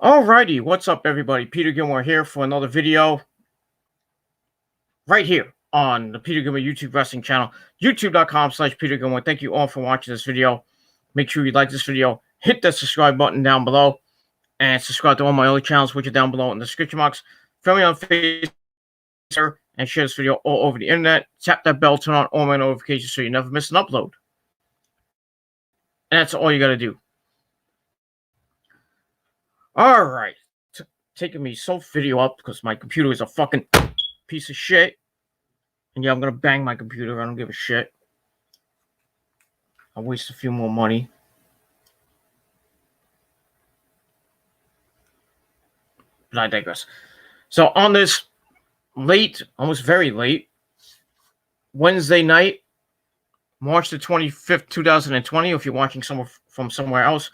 Alrighty, what's up, everybody? Peter Gilmore here for another video right here on the Peter Gilmore YouTube Wrestling channel, youtube.com/Peter Gilmore. Thank you all for watching this video. Make sure you like this video, hit that subscribe button down below, and subscribe to all my other channels, which are down below in the description box. Follow me on Facebook and share this video all over the internet. Tap that bell, turn on all my notifications so you never miss an upload. And that's all you got to do. Alright. Taking me so video up because my computer is a fucking piece of shit. And yeah, I'm gonna bang my computer. I don't give a shit. I'll waste a few more money. But I digress. So on this late, almost very late, Wednesday night, March the 25th, 2020, or if you're watching from somewhere else,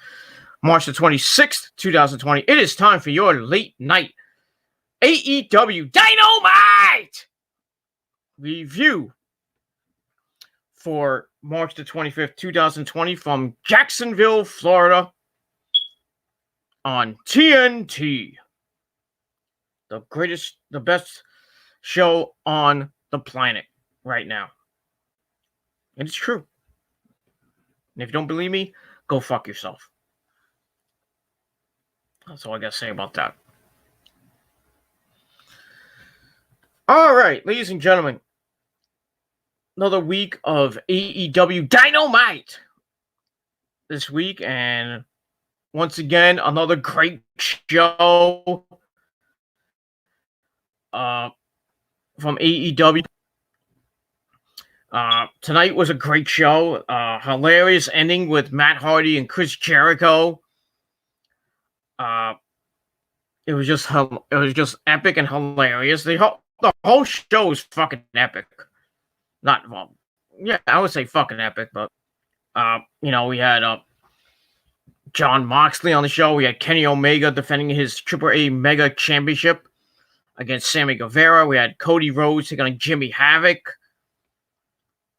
March the 26th, 2020, it is time for your late night AEW Dynamite review for March the 25th, 2020 from Jacksonville, Florida on TNT. The best show on the planet right now. And it's true. And if you don't believe me, go fuck yourself. That's all I got to say about that. All right, ladies and gentlemen. Another week of AEW Dynamite this week. And once again, another great show from AEW. Tonight was a great show. Hilarious ending with Matt Hardy and Chris Jericho. It was just epic and hilarious. The whole show was fucking epic. Not well, yeah, I would say fucking epic, but we had Jon Moxley on the show. We had Kenny Omega defending his AAA Mega Championship against Sammy Guevara. We had Cody Rhodes taking on Jimmy Havoc.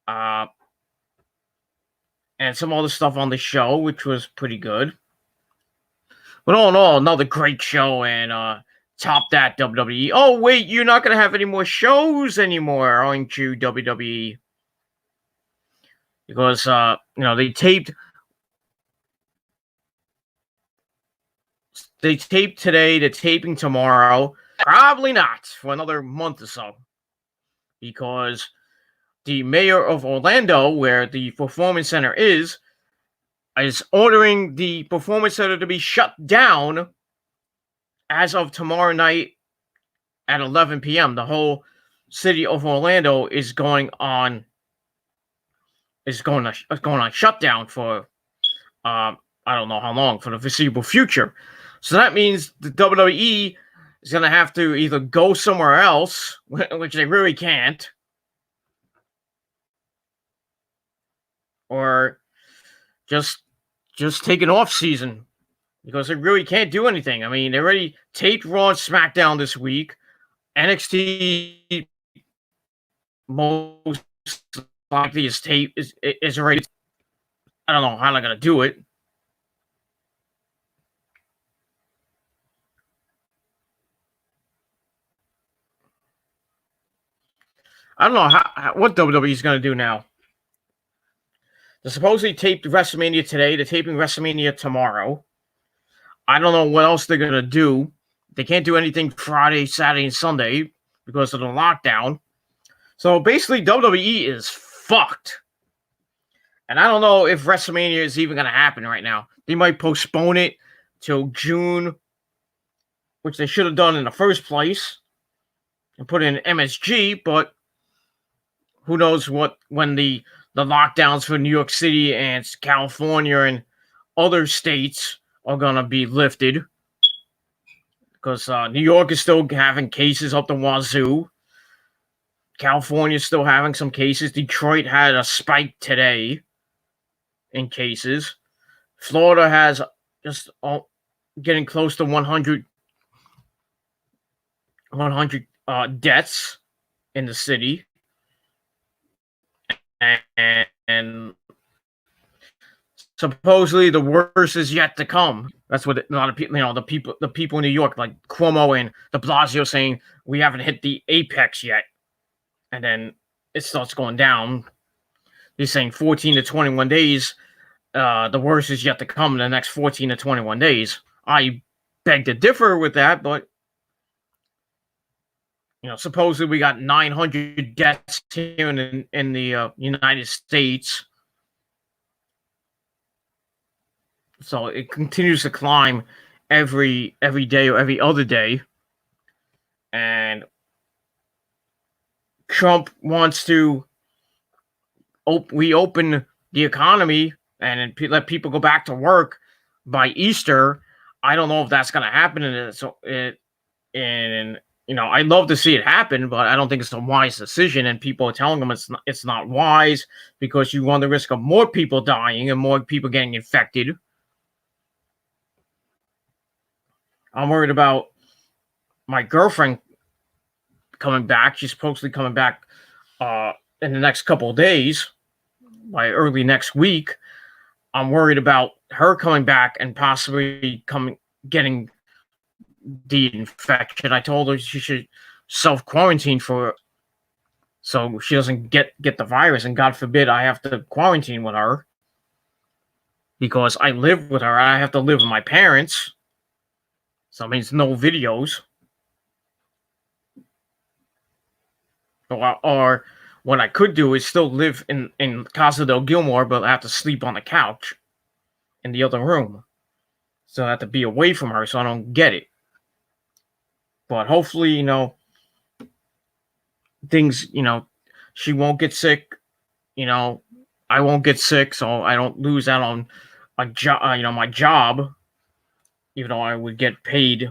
And some other stuff on the show, which was pretty good. But all in all, another great show, and top that, WWE. Oh, wait, you're not going to have any more shows anymore, aren't you, WWE? Because, they taped today, they're taping tomorrow. Probably not for another month or so. Because the mayor of Orlando, where the Performance Center is ordering the Performance Center to be shut down as of tomorrow night at 11 p.m. The whole city of Orlando is going on shutdown for I don't know how long, for the foreseeable future. So that means the WWE is going to have to either go somewhere else, which they really can't, or just take an off season because they really can't do anything. I mean, they already taped Raw and SmackDown this week. NXT most likely is already. I don't know how they're gonna do it. I don't know what WWE is gonna do now. They're supposedly taped WrestleMania today. They're taping WrestleMania tomorrow. I don't know what else they're going to do. They can't do anything Friday, Saturday, and Sunday because of the lockdown. So basically, WWE is fucked. And I don't know if WrestleMania is even going to happen right now. They might postpone it till June, which they should have done in the first place, and put in MSG, but who knows when the lockdowns for New York City and California and other states are going to be lifted. Because New York is still having cases up the wazoo. California is still having some cases. Detroit had a spike today in cases. Florida has just getting close to 100 deaths in the city. And supposedly the worst is yet to come. That's what a lot of people, the people in New York, like Cuomo and De Blasio, saying we haven't hit the apex yet, and then it starts going down. He's saying 14 to 21 days. The worst is yet to come in the next 14 to 21 days. I beg to differ with that, but supposedly we got 900 deaths here in the United States. So it continues to climb every day or every other day. And Trump wants to reopen the economy and let people go back to work by Easter. I don't know if that's going to happen. I'd love to see it happen, but I don't think it's a wise decision. And people are telling them it's not wise because you run the risk of more people dying and more people getting infected. I'm worried about my girlfriend coming back. She's supposedly coming back in the next couple of days, by early next week. I'm worried about her coming back and possibly getting the infection. I told her she should self-quarantine so she doesn't get the virus, and God forbid I have to quarantine with her because I live with her. I have to live with my parents. So it means no videos. Or what I could do is still live in Casa del Gilmore, but I have to sleep on the couch in the other room. So I have to be away from her so I don't get it. But hopefully, things, she won't get sick. I won't get sick, so I don't lose out on a job, my job. Even though I would get paid,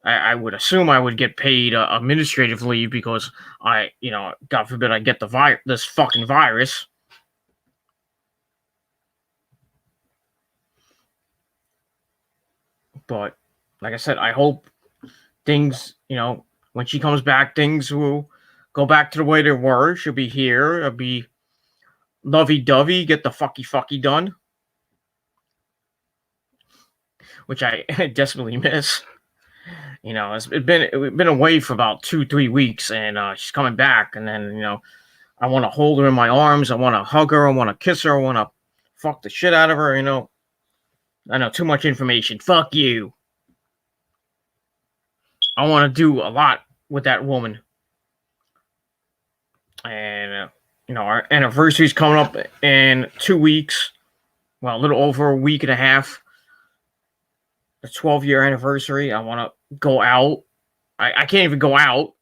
I would assume I would get paid administrative leave because God forbid I get this fucking virus. But like I said, I hope things, when she comes back, things will go back to the way they were. She'll be here. It'll be lovey-dovey, get the fucky done. Which I desperately miss. It's been away for about 2-3 weeks, and she's coming back, and then I want to hold her in my arms, I want to hug her, I want to kiss her, I want to fuck the shit out of her. I know too much information. Fuck you. I want to do a lot with that woman, and our anniversary's coming up in 2 weeks. Well, a little over a week and a half. The 12-year anniversary. I want to go out. I can't even go out,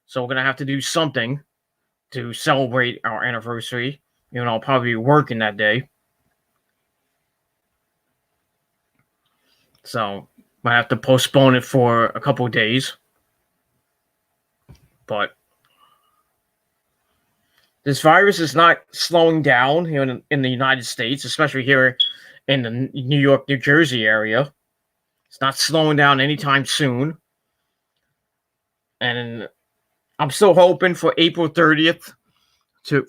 so we're gonna have to do something to celebrate our anniversary. I'll probably be working that day, so I have to postpone it for a couple of days. But this virus is not slowing down here in the United States, especially here in the New York, New Jersey area. It's not slowing down anytime soon. And I'm still hoping for April 30th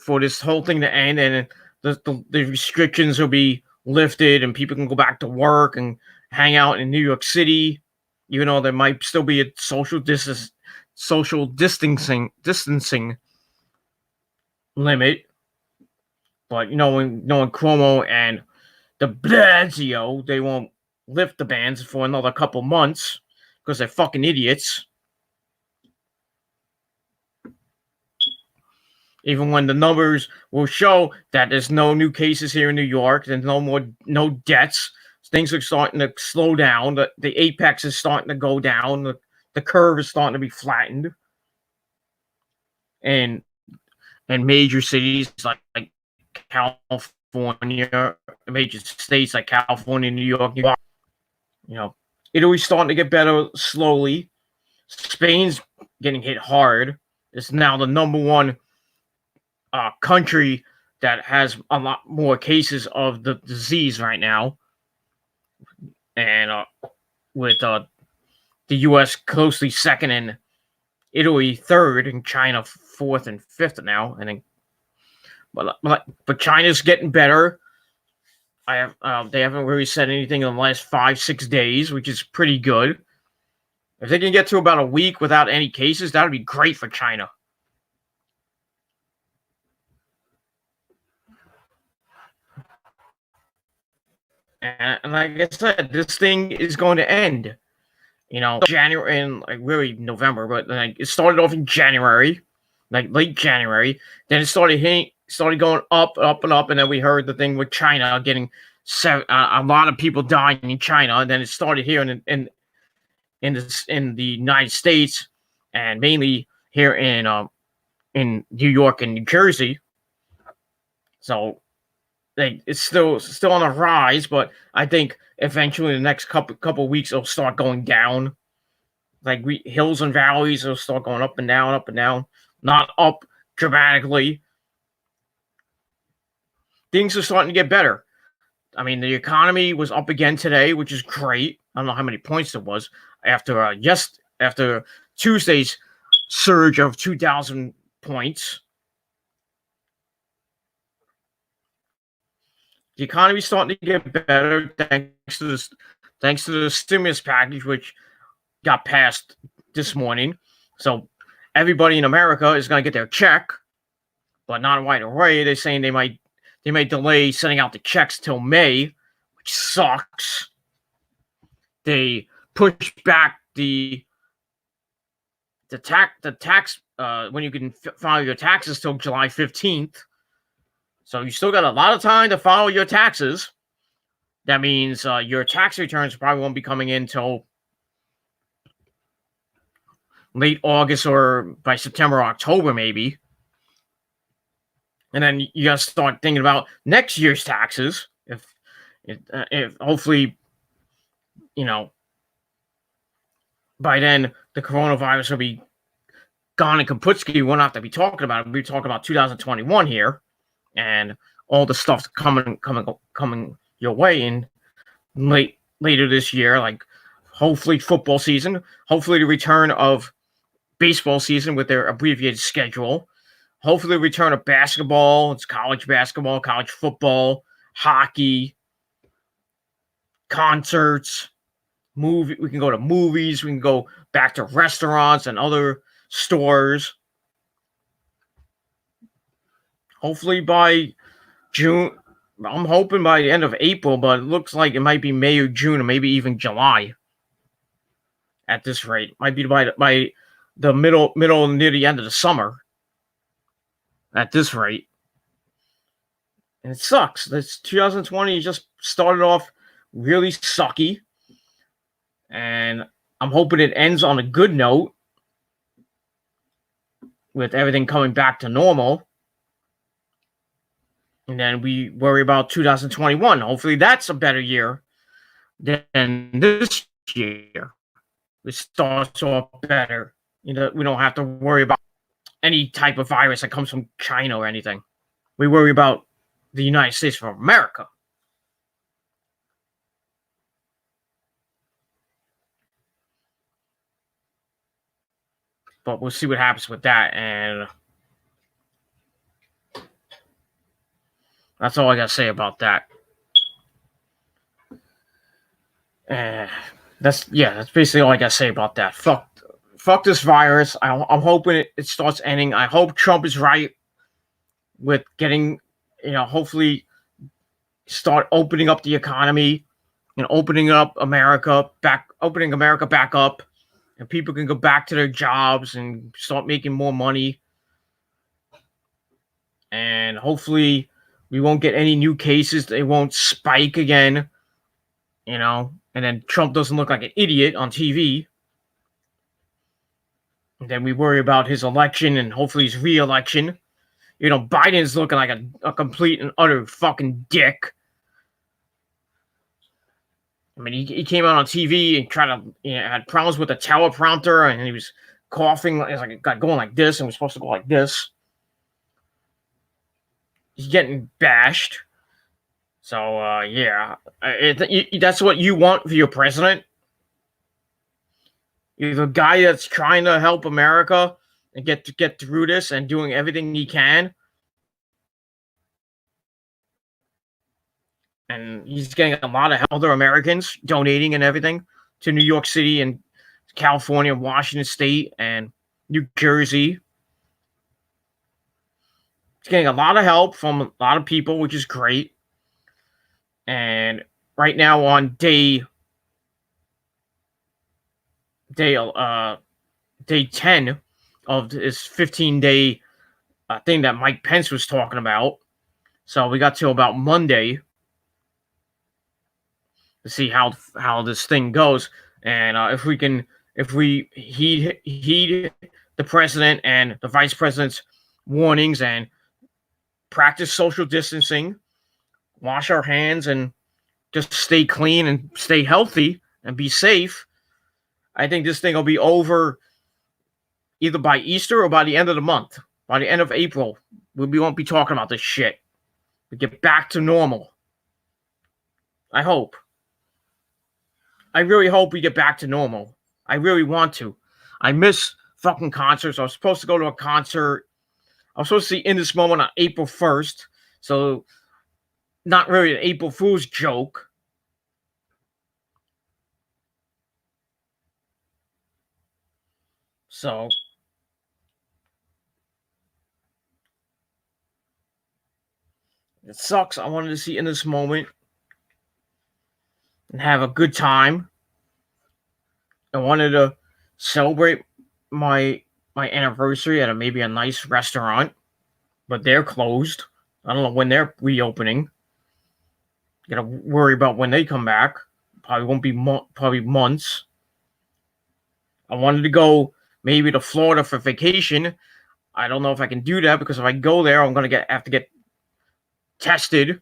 for this whole thing to end, and the restrictions will be lifted and people can go back to work and hang out in New York City, even though there might still be a social distancing limit. But knowing Cuomo and De Blasio, they won't lift the bans for another couple months because they're fucking idiots. Even when the numbers will show that there's no new cases here in New York, there's no deaths, things are starting to slow down. The apex is starting to go down. The curve is starting to be flattened. And major cities like California, major states like California, New York, Italy's starting to get better slowly. Spain's getting hit hard. It's now the number one country that has a lot more cases of the disease right now. And with the U.S. closely second and Italy third and China fourth and fifth now. I think. But China's getting better. They haven't really said anything in the last 5-6 days, which is pretty good. If they can get to about a week without any cases, that would be great for China. And like I said, this thing is going to end. January and like really November, but like it started off in January, like late January. Then it started going up, up, and up, and then we heard the thing with China getting a lot of people dying in China, and then it started here in the United States, and mainly here in New York and New Jersey. So it's still on a rise, but I think eventually in the next couple of weeks it'll start going down. Like hills and valleys will start going up and down, not up dramatically. Things are starting to get better. I mean, the economy was up again today, which is great. I don't know how many points it was after after Tuesday's surge of 2,000 points. The economy's starting to get better thanks to the stimulus package, which got passed this morning. So everybody in America is going to get their check, but not right away. They're saying they might delay sending out the checks till May, which sucks. They pushed back the tax when you can file your taxes till July 15th. So you still got a lot of time to file your taxes. That means your tax returns probably won't be coming in till late August or by September, October, maybe. And then you got to start thinking about next year's taxes. If hopefully, by then the coronavirus will be gone and Kaputski. We won't have to be talking about it. We'll be talking about 2021 here, and all the stuff coming your way in later this year, like hopefully football season, hopefully the return of baseball season with their abbreviated schedule, hopefully the return of basketball. It's college basketball, college football, hockey, concerts, we can go to movies, we can go back to restaurants and other stores. Hopefully by June, I'm hoping by the end of April, but it looks like it might be May or June or maybe even July. At this rate, might be by the middle near the end of the summer. At this rate, and it sucks. This 2020 just started off really sucky, and I'm hoping it ends on a good note with everything coming back to normal. And then we worry about 2021. Hopefully that's a better year than this year. It starts off better. We don't have to worry about any type of virus that comes from China or anything. We worry about the United States of America. But we'll see what happens with that, and that's all I gotta say about that. That's basically all I gotta say about that. Fuck this virus. I'm hoping it starts ending. I hope Trump is right with getting, hopefully start opening up the economy and opening America back up, and people can go back to their jobs and start making more money. And hopefully we won't get any new cases. They won't spike again, and then Trump doesn't look like an idiot on TV. And then we worry about his election and hopefully his re-election. Biden's looking like a complete and utter fucking dick. I mean, he came out on TV and had problems with the teleprompter, and he was coughing. It's like it got going like this, and was supposed to go like this. He's getting bashed. So, that's what you want for your president? You're the guy that's trying to help America and get through this and doing everything he can. and he's getting a lot of other Americans donating and everything to New York City and California, Washington State, and New Jersey. He's getting a lot of help from a lot of people, which is great. And right now on day 10 of this 15-day thing that Mike Pence was talking about. So we got to about Monday to see how this thing goes, and if we heed the president and the vice president's warnings and practice social distancing, wash our hands, and just stay clean and stay healthy and be safe, I think this thing will be over either by Easter or by the end of the month. By the end of April, we won't be talking about this shit. We get back to normal. I hope. I really hope we get back to normal. I really want to. I miss fucking concerts. I was supposed to go to a concert. I was supposed to see In This Moment on April 1st. So, not really an April Fool's joke. So, it sucks. I wanted to see In This Moment and have a good time. I wanted to celebrate my anniversary at maybe a nice restaurant, but they're closed. I don't know when they're reopening. Gotta worry about when they come back. Probably won't be probably months. I wanted to go maybe to Florida for vacation. I don't know if I can do that because if I go there, I'm gonna have to get tested,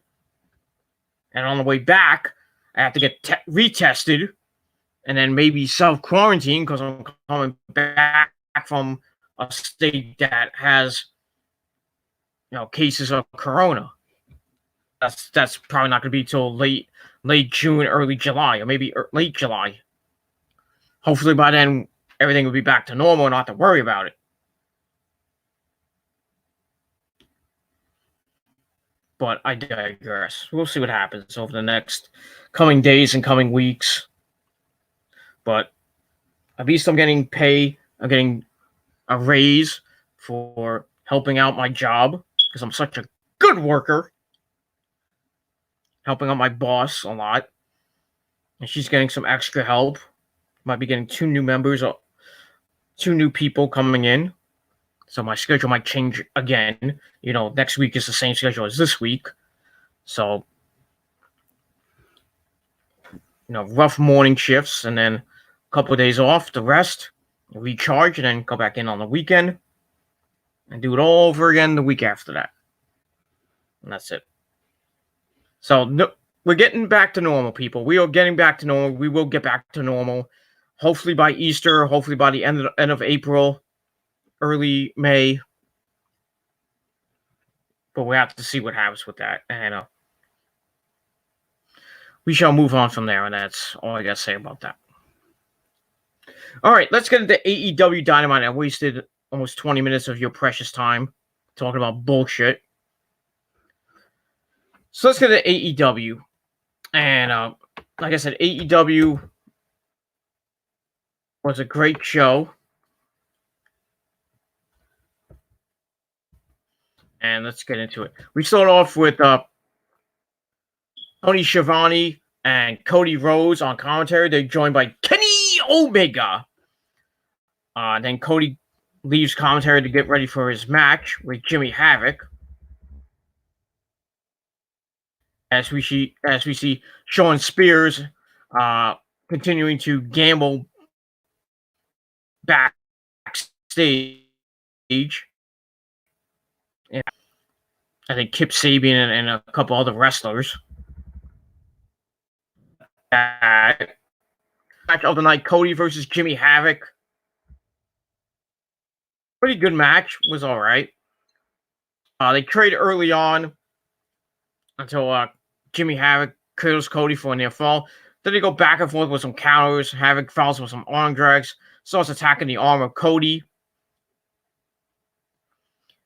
and on the way back, I have to get retested, and then maybe self-quarantine because I'm coming back from a state that has, cases of corona. That's probably not going to be till late June, early July, or maybe late July. Hopefully by then everything will be back to normal and not have to worry about it. But I digress. We'll see what happens over the next coming days and coming weeks. But at least I'm getting pay. I'm getting a raise for helping out my job because I'm such a good worker. Helping out my boss a lot. And she's getting some extra help. Might be getting 2 new members, 2 new people coming in. So my schedule might change again. Next week is the same schedule as this week. So, rough morning shifts and then a couple of days off to rest, recharge, and then go back in on the weekend and do it all over again the week after that. And that's it. So we're getting back to normal, people. We are getting back to normal. We will get back to normal. Hopefully by Easter, hopefully by the end of April, early May. But we have to see what happens with that. And we shall move on from there, and that's all I got to say about that. All right, let's get into AEW Dynamite. I wasted almost 20 minutes of your precious time talking about bullshit. So let's get to AEW. And like I said, AEW was a great show. And let's get into it. We start off with Tony Schiavone and Cody Rhodes on commentary. They're joined by Kenny Omega. Then Cody leaves commentary to get ready for his match with Jimmy Havoc. As we see Shawn Spears continuing to gamble backstage. And I think Kip Sabian and a couple other wrestlers. Match of the night, Cody versus Jimmy Havoc. Pretty good match. Was all right. They trade early on until Jimmy Havoc kills Cody for a near fall. Then they go back and forth with some counters. Havoc falls with some arm drags. Starts attacking the arm of Cody.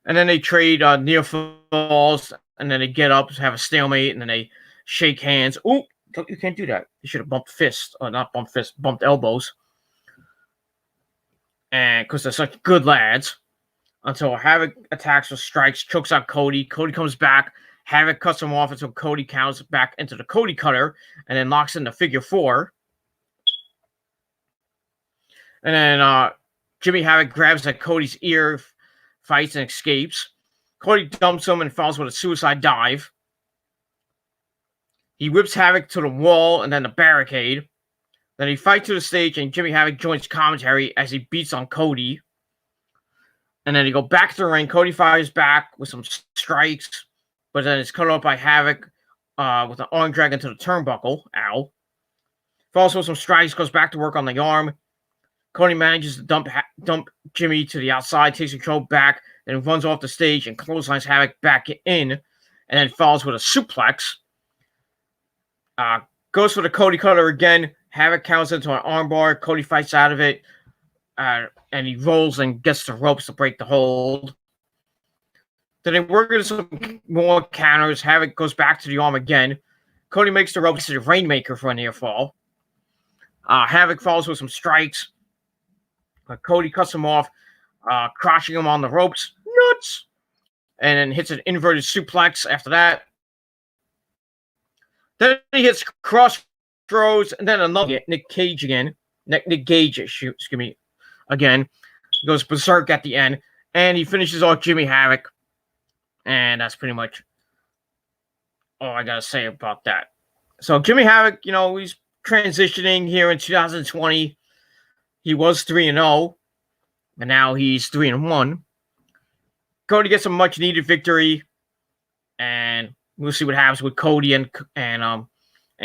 And then they trade near falls. And then they get up, have a stalemate. And then they shake hands. Oh, you can't do that. You should have bumped fists, or not bumped fists, bumped elbows. And because they're such good lads, until Havoc attacks with strikes, chokes out Cody. Cody comes back. Havoc cuts him off until Cody counts back into the Cody cutter and then locks in the figure four. And then Jimmy Havoc grabs at Cody's ear, fights, and escapes. Cody dumps him and falls with a suicide dive. He whips Havoc to the wall and then the barricade. Then he fights to the stage and Jimmy Havoc joins commentary as he beats on Cody. And then he go back to the ring. Cody fires back with some strikes, but then it's cut off by Havoc with an arm drag into the turnbuckle. Ow. Falls with some strikes, goes back to work on the arm. Cody manages to dump Jimmy to the outside, takes control back, and runs off the stage and clotheslines Havoc back in, and then falls with a suplex. Goes for the Cody cutter again. Havoc counts into an armbar. Cody fights out of it, and he rolls and gets the ropes to break the hold. Then they work into some more counters. Havoc goes back to the arm again. Cody makes the ropes to the Rainmaker for a near fall. Havoc falls with some strikes. Cody cuts him off, crushing him on the ropes. Nuts! And then hits an inverted suplex after that. Then he hits crossroads, and then another Nick Gage again. Nick Gage, excuse me, again. He goes berserk at the end, and he finishes off Jimmy Havoc. And that's pretty much all I got to say about that. So Jimmy Havoc, he's transitioning here in 2020. He was 3-0, and now he's 3-1. Cody gets a much-needed victory, and we'll see what happens with Cody and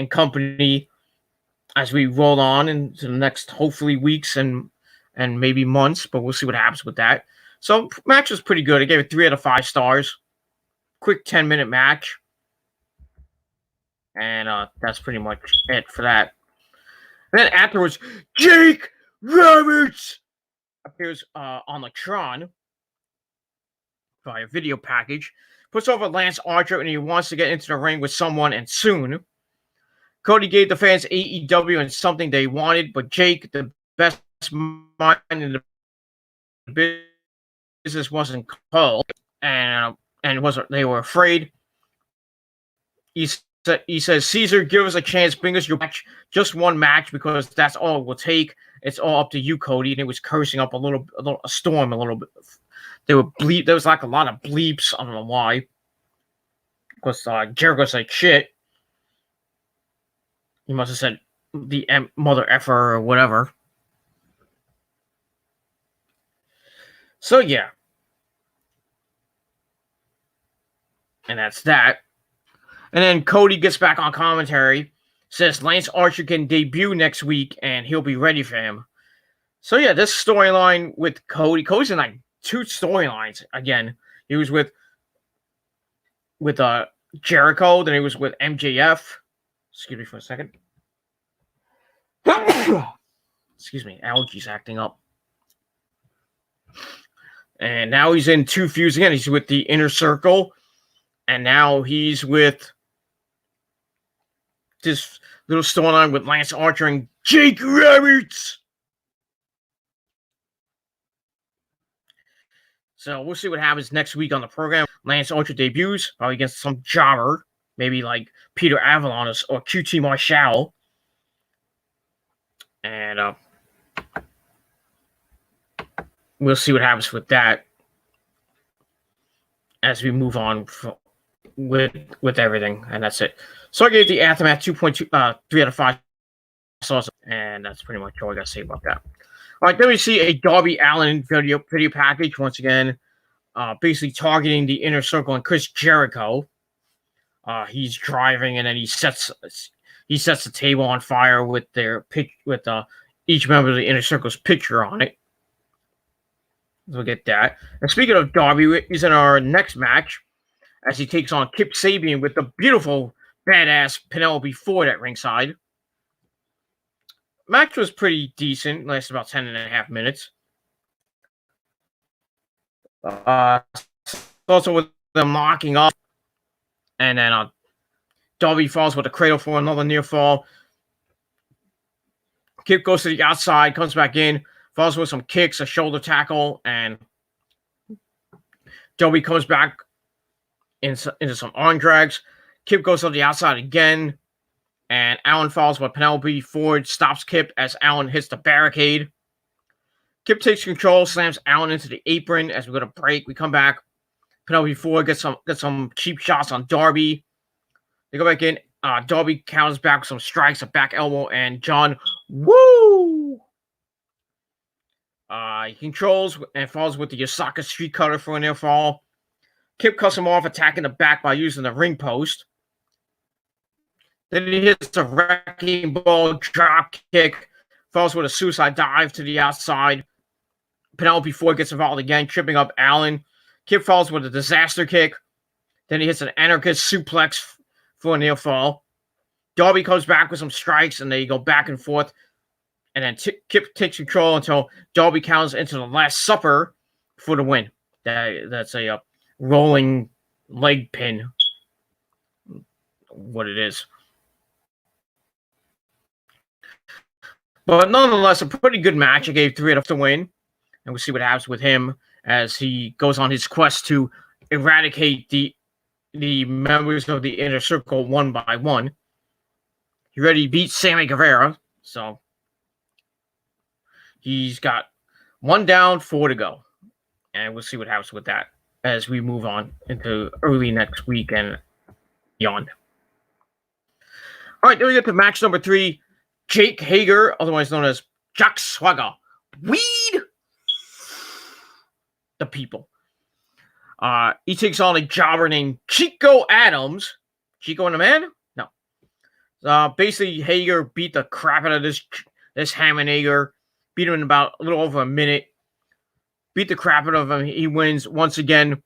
company as we roll on into the next, hopefully, weeks and maybe months. But we'll see what happens with that. So match was pretty good. I gave it 3 out of 5 stars. Quick 10-minute match, and that's pretty much it for that. And then afterwards, Jake Roberts appears on the Tron via video package. Puts over Lance Archer, and he wants to get into the ring with someone, and soon. Cody gave the fans AEW and something they wanted, but Jake, the best mind in the business, wasn't called, and they were afraid. He says, Caesar, give us a chance, bring us your match, just one match, because that's all it will take. It's all up to you, Cody. And it was cursing up a storm a little bit. There was like a lot of bleeps. I don't know why. Because Jericho said shit. He must have said the mother effer or whatever. So yeah. And that's that. And then Cody gets back on commentary, says Lance Archer can debut next week, and he'll be ready for him. So yeah, this storyline with Cody. Cody's in like 2 storylines again. He was with Jericho, then he was with MJF. Excuse me for a second. Excuse me, allergies acting up. And now he's in 2 feuds again. He's with the Inner Circle, and now he's with this little storyline with Lance Archer and Jake Roberts. So we'll see what happens next week on the program. Lance Archer debuts, probably against some jobber, maybe like Peter Avalon or QT Marshall. And we'll see what happens with that as we move on with everything. And that's it. So I gave the Aftermath 2.2, 3 out of 5 stars, and that's pretty much all I got to say about that. All right, then we see a Darby Allin video package once again, basically targeting the Inner Circle and Chris Jericho. He's driving, and then he sets the table on fire with each member of the Inner Circle's picture on it. We'll get that. And speaking of Darby, he's in our next match as he takes on Kip Sabian with the beautiful, badass Penelope Ford at ringside. Match was pretty decent. Lasted about 10.5 minutes. Also with them locking up. And then Darby falls with a cradle for another near fall. Kip goes to the outside, comes back in, falls with some kicks, a shoulder tackle, and Darby comes back into some arm drags. Kip goes to the outside again, and Allen falls, but Penelope Ford stops Kip as Allen hits the barricade. Kip takes control, slams Allen into the apron as we go to break. We come back. Penelope Ford gets some cheap shots on Darby. They go back in. Darby counters back with some strikes, a back elbow, and John, woo! He controls and falls with the Osaka Street Cutter for a near fall. Kip cuts him off, attacking the back by using the ring post. Then he hits a wrecking ball drop kick, falls with a suicide dive to the outside. Penelope Ford gets involved again, tripping up Allen. Kip falls with a disaster kick. Then he hits an anarchist suplex for a near fall. Darby comes back with some strikes, and they go back and forth. And then Kip takes control until Darby counters into the Last Supper for the win. That's a rolling leg pin. What it is. But nonetheless, a pretty good match. I gave 3 out of 5 to win. And we'll see what happens with him as he goes on his quest to eradicate the members of the Inner Circle one by one. He already beat Sammy Guevara, so he's got 1 down, 4 to go. And we'll see what happens with that as we move on into early next week and beyond. All right, then we get to match number 3. Jake Hager, otherwise known as Jack Swagger. Weed the people. He takes on a jobber named Chico Adams. Chico and the Man? No. Basically, Hager beat the crap out of this Hammond Hager. Beat him in about a little over a minute. Beat the crap out of him. He wins once again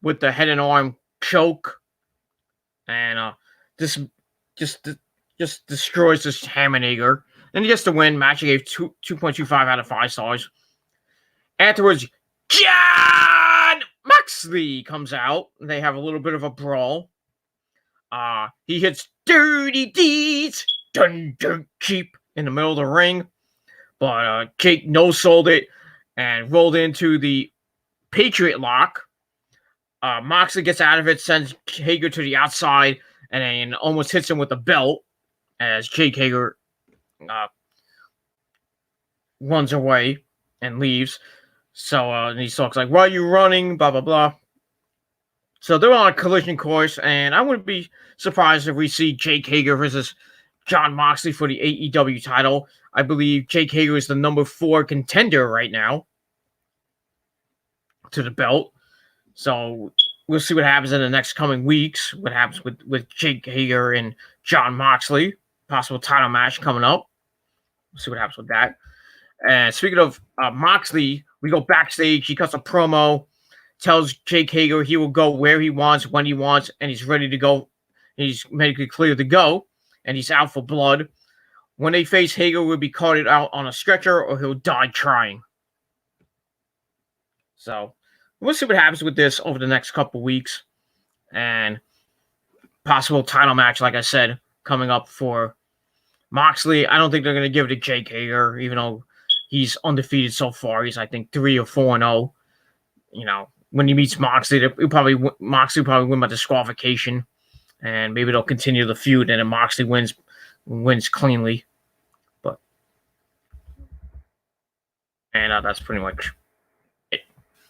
with the head and arm choke. And this just destroys this Hammond Hager. And he gets the win. Match I gave 2.25 out of 5 stars. Afterwards, John Moxley comes out. They have a little bit of a brawl. He hits Dirty Deeds, dun cheap in the middle of the ring. But Jake no-sold it and rolled into the Patriot Lock. Moxley gets out of it, sends Hager to the outside, and then almost hits him with the belt as Jake Hager runs away and leaves. So and he talks like, "Why are you running?" Blah, blah, blah. So they're on a collision course, and I wouldn't be surprised if we see Jake Hager versus John Moxley for the AEW title. I believe Jake Hager is the number 4 contender right now to the belt. So we'll see what happens in the next coming weeks. What happens with Jake Hager and John Moxley. Possible title match coming up. We'll see what happens with that. And speaking of Moxley, we go backstage. He cuts a promo, tells Jake Hager he will go where he wants, when he wants, and he's ready to go. He's medically clear to go, and he's out for blood. When they face, Hager will be carted out on a stretcher, or he'll die trying. So we'll see what happens with this over the next couple weeks. And possible title match, like I said, coming up for Moxley. I don't think they're going to give it to Jake Hager, even though he's undefeated so far. He's, I think, 3 or 4-0. You know, when he meets Moxley, Moxley will probably win by disqualification. And maybe they'll continue the feud, and then Moxley wins cleanly. But that's pretty much it.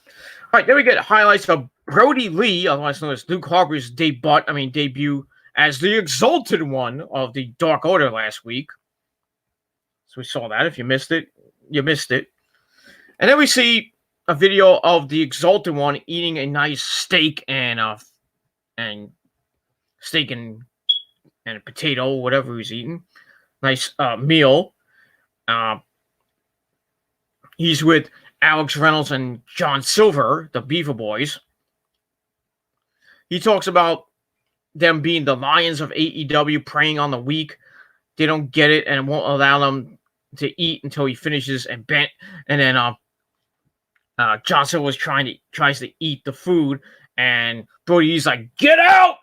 All right, then we get highlights of Brody Lee, otherwise known as Luke Harper's debut as the Exalted One of the Dark Order last week. So we saw that. If you missed it, you missed it. And then we see a video of the Exalted One eating a nice steak and steak and a potato, whatever he's eating. Nice meal. He's with Alex Reynolds and John Silver, the Beaver Boys. He talks about them being the lions of AEW, preying on the weak. They don't get it and won't allow them to eat until he finishes and bent. And then John Silver tries to eat the food, and Brody's like, "Get out!"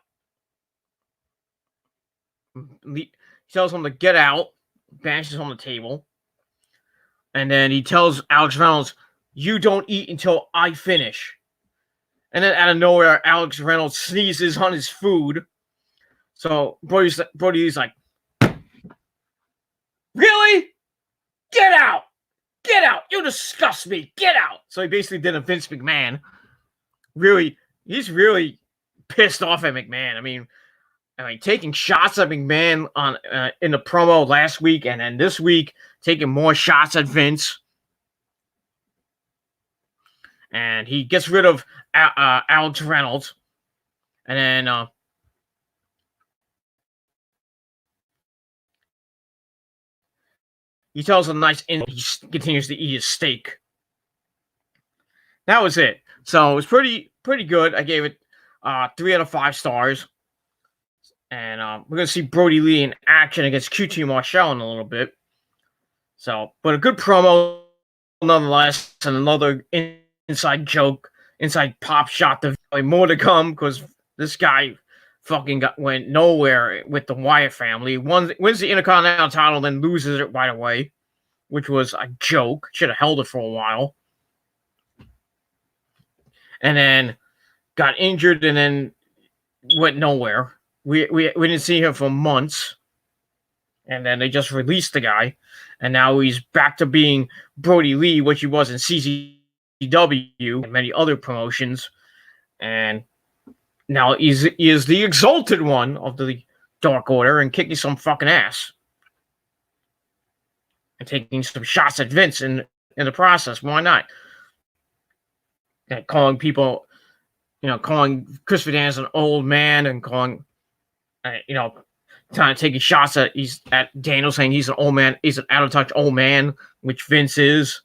He tells him to get out, bashes on the table, and then he tells Alex Reynolds, "You don't eat until I finish." And then out of nowhere, Alex Reynolds sneezes on his food. So Brody's like, "Really? Get out! Get out! You disgust me! Get out!" So he basically did a Vince McMahon. He's really pissed off at McMahon. I mean, taking shots at McMahon on in the promo last week, and then this week taking more shots at Vince. And he gets rid of Alex Reynolds, and then he tells him he continues to eat his steak. That was it. So it was pretty good. I gave it 3 out of 5 stars. And we're going to see Brody Lee in action against QT Marshall in a little bit. So, but a good promo nonetheless, and another inside joke, inside pop shot. More to come, because this guy fucking went nowhere with the Wyatt family. Wins the Intercontinental title, then loses it right away, which was a joke. Should have held it for a while. And then got injured, and then went nowhere. We didn't see him for months, and then they just released the guy, and now he's back to being Brody Lee, which he was in CZW and many other promotions, and now he is the exalted one of the Dark Order and kicking some fucking ass and taking some shots at Vince in the process. Why not? And calling people, calling Christopher Daniels an old man, and calling, kind of taking shots at Daniel, saying he's an old man, he's an out of touch old man, which Vince is.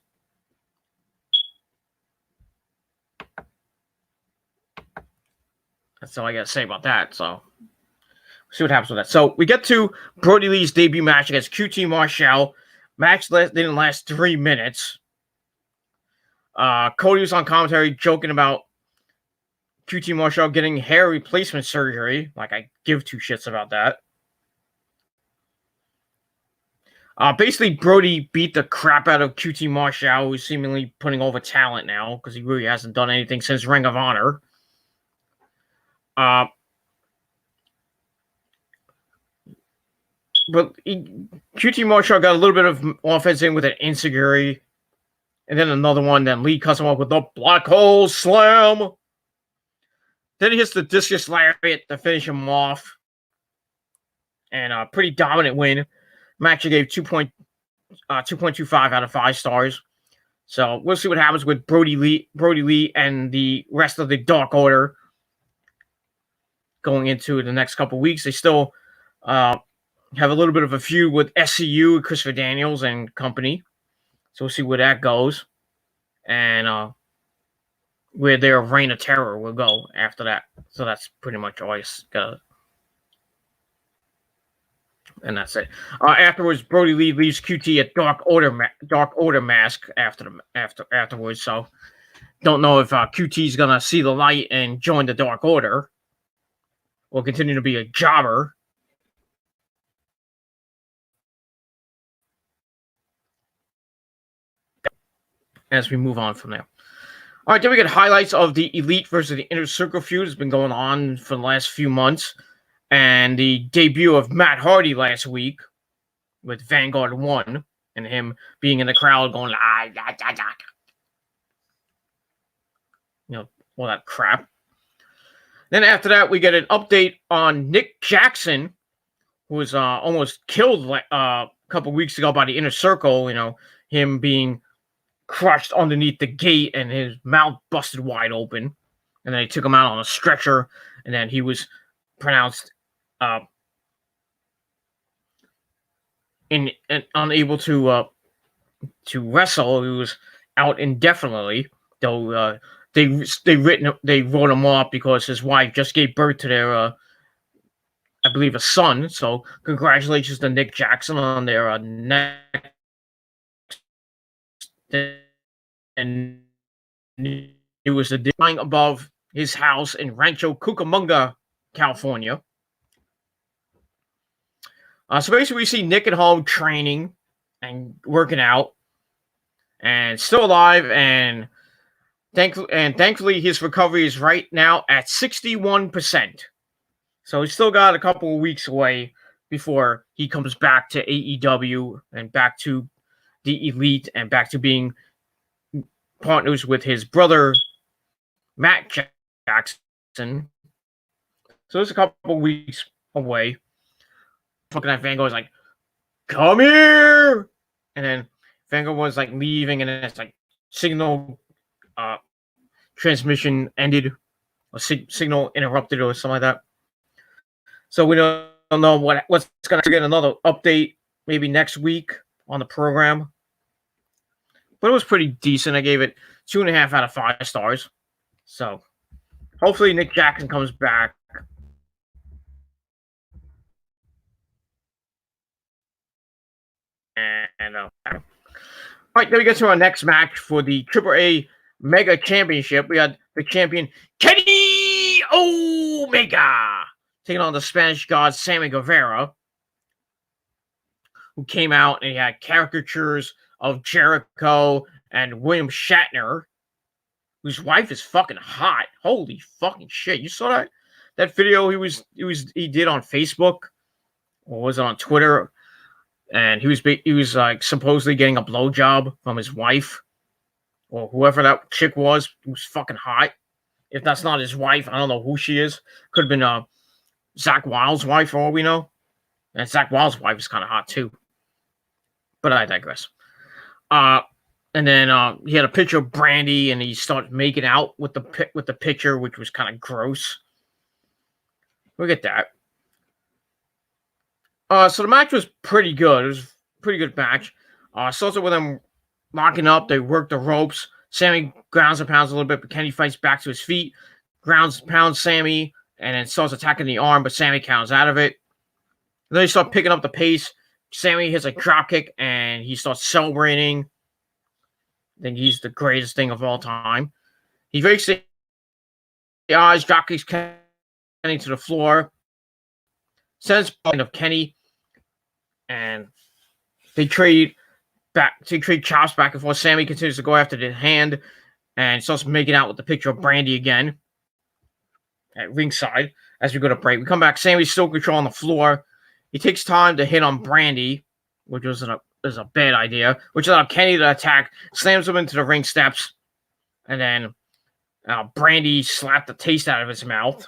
That's all I got to say about that. So, see what happens with that. So, we get to Brody Lee's debut match against QT Marshall. Match didn't last 3 minutes. Cody was on commentary joking about QT Marshall getting hair replacement surgery. Like, I give 2 shits about that. Basically, Brody beat the crap out of QT Marshall, who's seemingly putting over talent now, because he really hasn't done anything since Ring of Honor. But QT Marshall got a little bit of offense in with an enziguri, and then another one. Then Lee cuts him off with the Black Hole Slam. Then he hits the Discus Lariat to finish him off. And a pretty dominant win. Match gave 2.25 out of 5 stars. So we'll see what happens with Brody Lee and the rest of the Dark Order going into the next couple weeks. They still have a little bit of a feud with SCU, Christopher Daniels and company. So we'll see where that goes. And where their Reign of Terror will go after that. So that's pretty much all I got. And that's it. Afterwards, Brody Lee leaves QT at Dark Order mask afterwards. So don't know if QT is gonna see the light and join the Dark Order, or continue to be a jobber. As we move on from there. All right, then we get highlights of the Elite versus the Inner Circle feud. It's been going on for the last few months. And the debut of Matt Hardy last week with Vanguard 1 and him being in the crowd going, all that crap. Then after that, we get an update on Nick Jackson, who was almost killed a couple weeks ago by the Inner Circle, him being crushed underneath the gate and his mouth busted wide open. And then they took him out on a stretcher, and then he was pronounced unable to wrestle. He was out indefinitely, though they wrote him off because his wife just gave birth to their I believe a son. So congratulations to Nick Jackson on their next, and it was a flying above his house in Rancho Cucamonga, California. So basically, we see Nick at home training and working out, and still alive, and thankfully his recovery is right now at 61%. So he's still got a couple of weeks away before he comes back to AEW and back to the Elite and back to being partners with his brother Matt Jackson. So it's a couple of weeks away. Fucking that Vanguard is like, come here! And then Vanguard was like leaving, and then it's like signal transmission ended, or signal interrupted, or something like that. So we don't know what's going to get another update maybe next week on the program. But it was pretty decent. I gave it 2.5 out of 5 stars. So hopefully Nick Jackson comes back. And all right, then we get to our next match for the AAA Mega Championship. We had the champion Kenny Omega taking on the Spanish God Sammy Guevara, who came out and he had caricatures of Jericho and William Shatner, whose wife is fucking hot. Holy fucking shit! You saw that video he did on Facebook, or was it on Twitter? And he was like supposedly getting a blowjob from his wife, or whoever that chick was, who was fucking hot. If that's not his wife, I don't know who she is. Could have been Zach Wilde's wife, for all we know. And Zach Wilde's wife is kind of hot too. But I digress. And then he had a picture of Brandy, and he started making out with the picture, which was kind of gross. Look at that. So the match was pretty good. It was a pretty good match. Starts with them locking up. They work the ropes. Sammy grounds and pounds a little bit, but Kenny fights back to his feet, pounds Sammy, and then starts attacking the arm, but Sammy counters out of it. And then they start picking up the pace. Sammy hits a dropkick, and he starts celebrating. I think he's the greatest thing of all time. He breaks the eyes, dropkicks Kenny to the floor, sends point of Kenny, and they trade chops back and forth. Sammy continues to go after the hand and starts making out with the picture of Brandy again at ringside as we go to break. We come back. Sammy's still controlling the floor. He takes time to hit on Brandy, which was a bad idea, which allowed Kenny to attack, slams him into the ring steps, and then Brandy slapped the taste out of his mouth.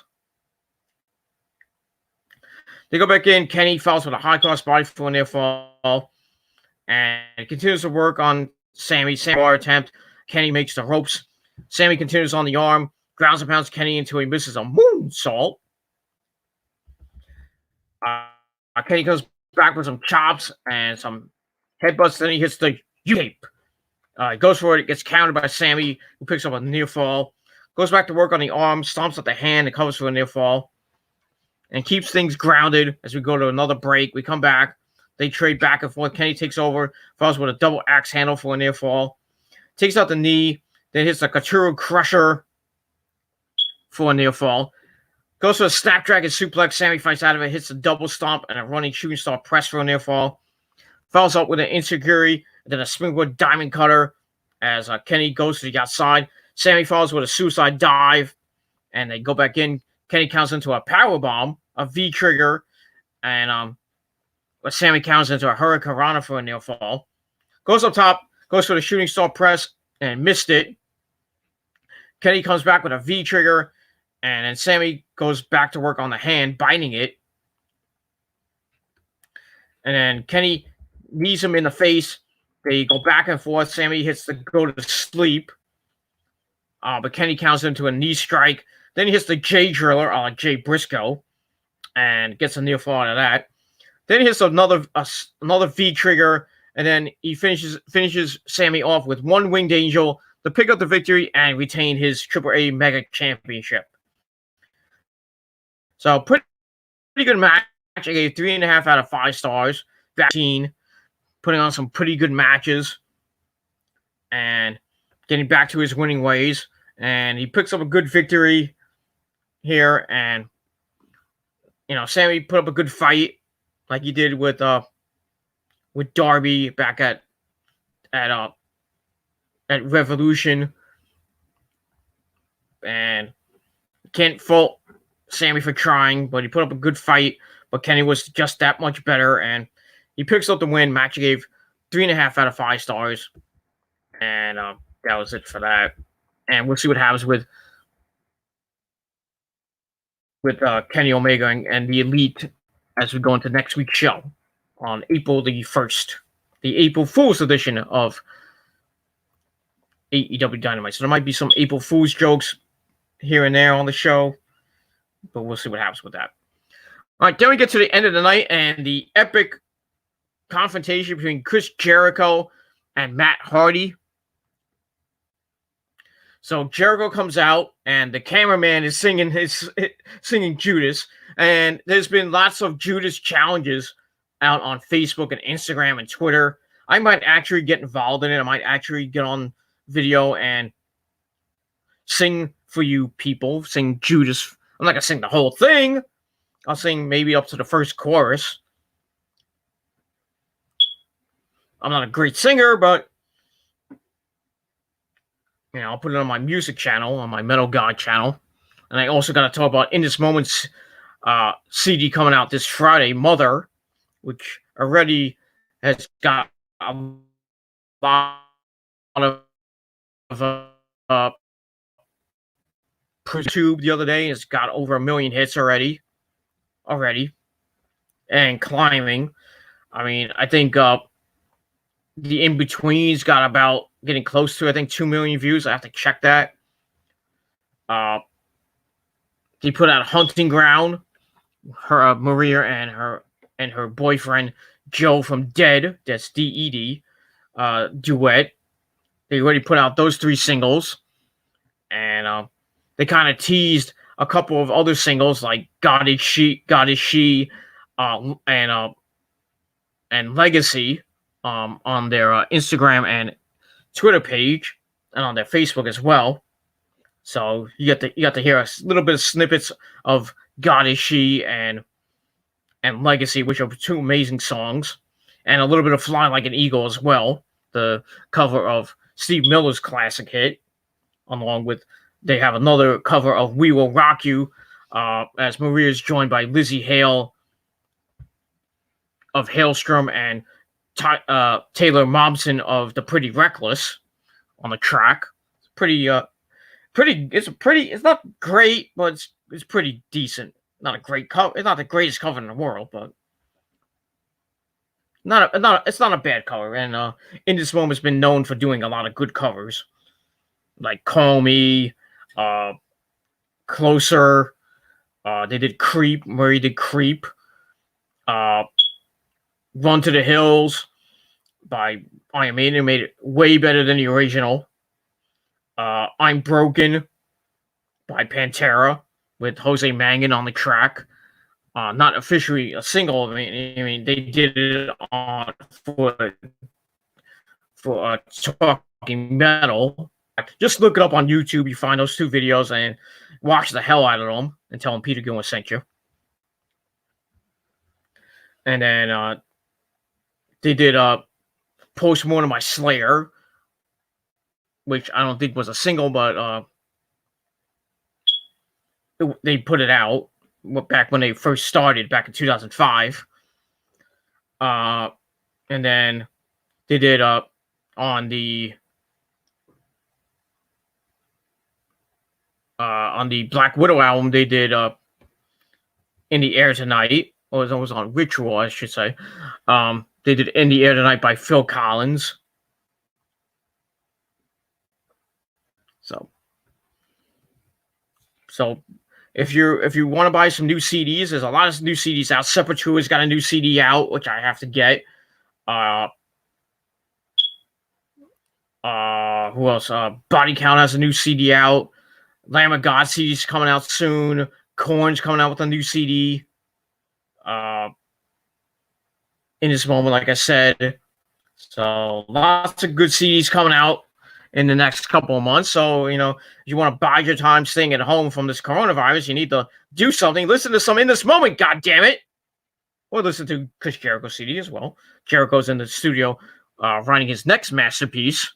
They go back in. Kenny falls with a high-cross body for a near fall and continues to work on Sammy. Sammy attempt. Kenny makes the ropes. Sammy continues on the arm, grounds and pounds Kenny until he misses a moonsault. Kenny comes back with some chops and some headbutts. Then he hits the U-tape. Goes for it. It gets countered by Sammy, who picks up a near fall. Goes back to work on the arm, stomps at the hand, and covers for a near fall. And keeps things grounded as we go to another break. We come back. They trade back and forth. Kenny takes over, falls with a double axe handle for a near fall. Takes out the knee, then hits the Katsuro Crusher for a near fall. Goes for a Snapdragon suplex. Sammy fights out of it, hits a double stomp and a running shooting star press for a near fall. Falls up with an insecurity, and then a springboard diamond cutter as Kenny goes to the outside. Sammy falls with a suicide dive, and they go back in. Kenny counts into a power bomb, a V trigger, and Sammy counts into a Hurricane Rana for a near fall. Goes up top, goes for the shooting star press, and missed it. Kenny comes back with a V trigger, and then Sammy goes back to work on the hand, biting it. And then Kenny knees him in the face. They go back and forth. Sammy hits the go to sleep. But Kenny counts into a knee strike. Then he hits the J Driller, like Jay Briscoe, and gets a near fall out of that. Then he hits another V trigger, and then he finishes Sammy off with one Winged Angel to pick up the victory and retain his AAA Mega Championship. So pretty good match. I gave 3.5 out of 5 stars. Vaccine putting on some pretty good matches and getting back to his winning ways. And he picks up a good victory here. And, Sammy put up a good fight. like he did with Darby back at Revolution, and can't fault Sammy for trying, but he put up a good fight. But Kenny was just that much better, and he picks up the win. Match gave 3.5 out of 5 stars, and that was it for that. And we'll see what happens with Kenny Omega and the Elite as we go into next week's show on April the 1st, the April Fool's edition of AEW Dynamite. So there might be some April Fool's jokes here and there on the show, but we'll see what happens with that. All right, then we get to the end of the night and the epic confrontation between Chris Jericho and Matt Hardy. So Jericho comes out, and the cameraman is singing Judas, and there's been lots of Judas challenges out on Facebook and Instagram and Twitter. I might actually get involved in it. I might actually get on video and sing for you people, sing Judas. I'm not going to sing the whole thing. I'll sing maybe up to the first chorus. I'm not a great singer, but I'll put it on my music channel, on my Metal God channel. And I also got to talk about In This Moment's CD coming out this Friday, Mother, which already has got a lot of YouTube the other day. It's got over 1 million hits already, and climbing. I mean, I think the In-Between's got about getting close to, I think, 2 million views. I have to check that. They put out Hunting Ground, her Maria and her boyfriend Joe from Dead, that's DED, duet. They already put out those 3 singles, and they kind of teased a couple of other singles like God Is She, and Legacy on their Instagram and Twitter page, and on their Facebook as well. So you got to hear a little bit of snippets of God Is She and Legacy, which are 2 amazing songs, and a little bit of Fly Like an Eagle as well, the cover of Steve Miller's classic hit, along with they have another cover of We Will Rock You, as Maria is joined by Lizzie Hale of Hailstrom and Taylor Momsen of The Pretty Reckless on the track. It's not great, but it's pretty decent. Not a great cover. It's not the greatest cover in the world, but it's not a bad cover. And In This Moment has been known for doing a lot of good covers, like Call Me, Closer. They did Creep. Murray did Creep. Run to the Hills by Iron Maiden made it way better than the original. I'm Broken by Pantera with Jose Mangan on the track. Not officially a single. I mean they did it on for Talking Metal. Just look it up on YouTube. You find those 2 videos and watch the hell out of them and tell them Peter Gilman sent you. And then they did Postmortem by Slayer, which I don't think was a single, but they put it out back when they first started, back in 2005. And then they did on the Black Widow album, they did In the Air Tonight. Or it was on Ritual, I should say. They did In the Air Tonight by Phil Collins. So if you want to buy some new CDs, there's a lot of new CDs out. Sepultura's got a new CD out, which I have to get. Who else? Body Count has a new CD out. Lamb of God CD's coming out soon. Korn's coming out with a new CD. In This Moment, like I said. So lots of good CDs coming out in the next couple of months. So, if you want to bide your time staying at home from this coronavirus, you need to do something. Listen to some In This Moment, God damn it. or listen to Chris Jericho CD as well. Jericho's in the studio writing his next masterpiece.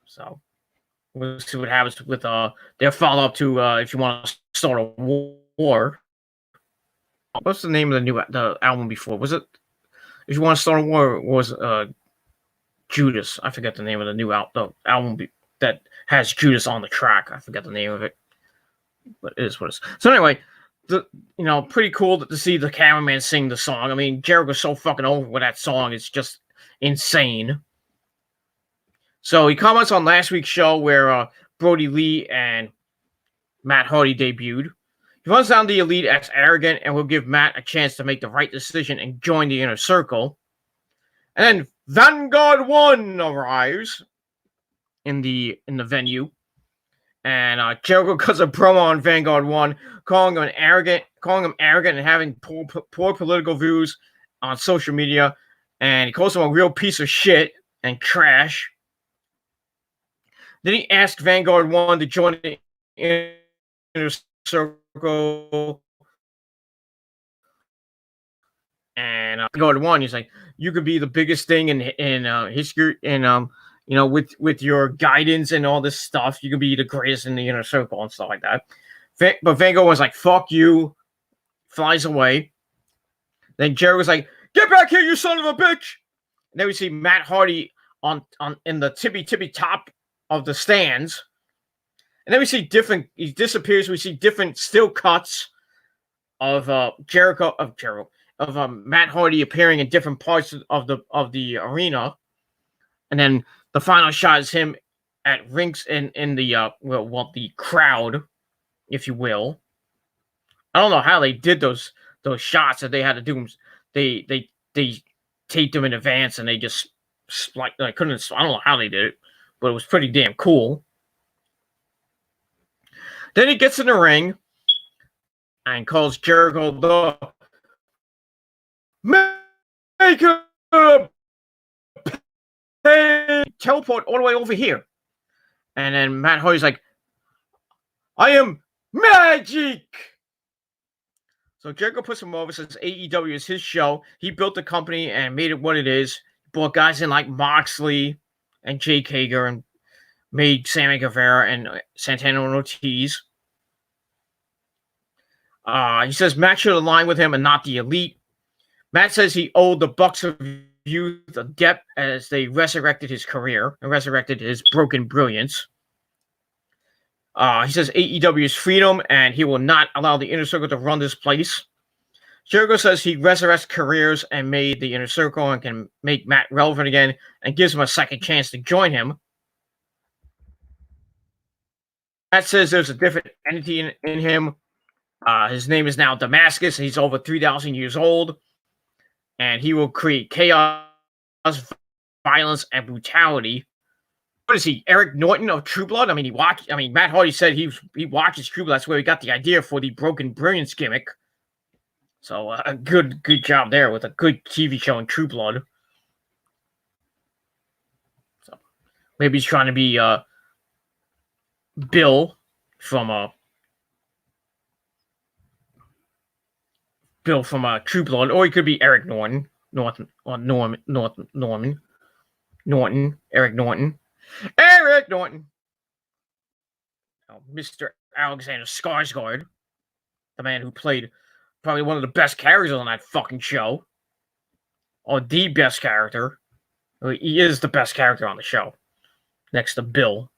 So we'll see what happens with their follow up to If You Want to Start a War. What's the name of the album before? Was it If You Want to Start a War? Was Judas? I forget the name of the new album that has Judas on the track. I forget the name of it, but it is what it is. So anyway, pretty cool to see the cameraman sing the song. I mean, Jericho's so fucking over with that song. It's just insane. So he comments on last week's show where Brody Lee and Matt Hardy debuted. He runs down the Elite as arrogant and will give Matt a chance to make the right decision and join the Inner Circle. And then Vanguard 1 arrives in the venue. And Jericho cuts a promo on Vanguard 1, calling him arrogant and having poor political views on social media. And he calls him a real piece of shit and trash. Then he asked Vanguard 1 to join the Inner Circle. And Vanguard 1, he's like, you could be the biggest thing in history, and with your guidance and all this stuff, you could be the greatest in the Inner Circle and stuff like that. But Vanguard was like, fuck you, flies away. Then Jericho's like, get back here, you son of a bitch. And then we see Matt Hardy in the tippy top of the stands. And then we see he disappears. We see different still cuts of Matt Hardy appearing in different parts of the arena. And then the final shot is him at rinks in the crowd, if you will. I don't know how they did those shots that they had to do. They taped them in advance and they just I don't know how they did it, but it was pretty damn cool. Then he gets in the ring and calls Jericho the Maker. Hey, teleport all the way over here. And then Matt Hardy's like, I am magic. So Jericho puts him over, says AEW is his show. He built the company and made it what it is. He brought guys in like Moxley and Jake Hager and made Sammy Guevara and Santana and Ortiz. He says Matt should align with him and not the Elite. Matt says he owed the Bucks of Youth a debt as they resurrected his career and resurrected his broken brilliance. He says AEW is freedom and he will not allow the Inner Circle to run this place. Jericho says he resurrects careers and made the Inner Circle and can make Matt relevant again and gives him a second chance to join him. Matt says there's a different entity in him. His name is now Damascus. He's over 3,000 years old. And he will create chaos, violence, and brutality. What is he, Eric Norton of True Blood? I mean, Matt Hardy said he watches True Blood. That's where he got the idea for the Broken Brilliance gimmick. So a good job there with a good TV show in True Blood. So maybe he's trying to be Bill from True Blood, or he could be Eric Norton, Eric Norton. Mr. Alexander Skarsgård, the man who played probably one of the best characters on that fucking show, or the best character. He is the best character on the show, next to Bill,